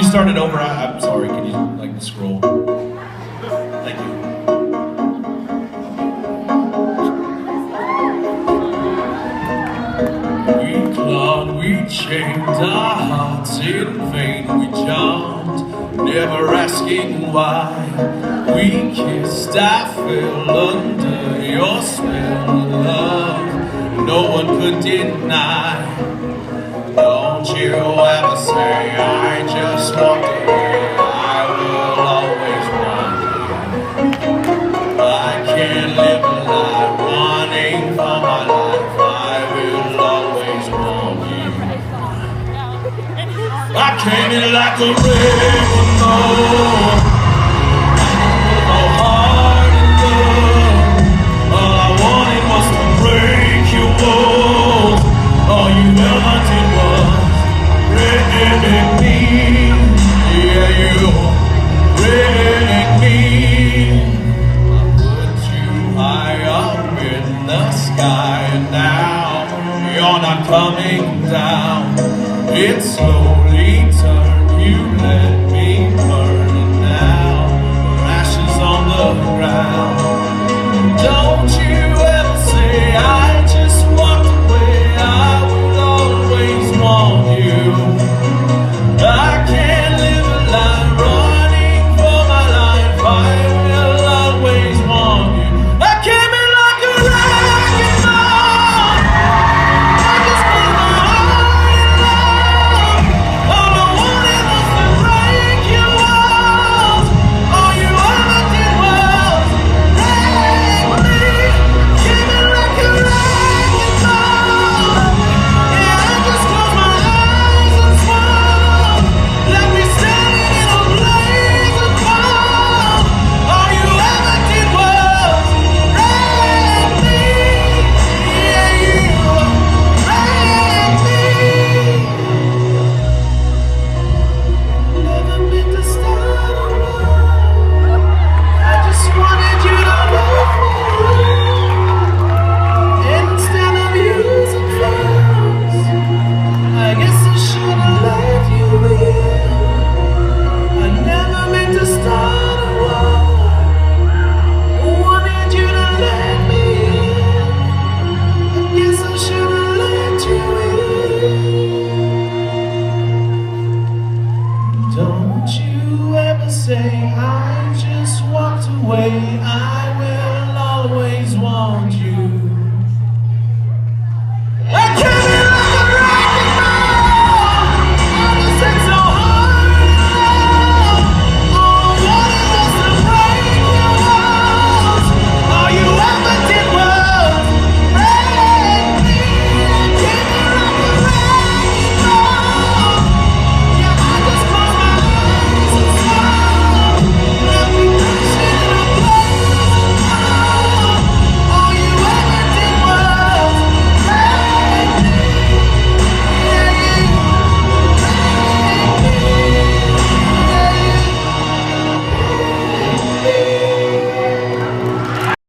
start it over? I'm sorry. Can you like scroll? Thank you. We clawed, we chained our hearts in vain. We jumped, never asking why. We kissed, I fell under your spell of love. No one could deny. Don't you ever say I just walked away. I will always want you. I can't live a life running for my life. I will always want you. I came in like a wrecking ball. No heart and love. All I wanted was to break your walls. All you ever did was wreck me. Yeah, you wreck me. I put you high up in the sky, and now you're not coming down. It slowly turned, you let me burn, and now we're ashes on the ground. Don't you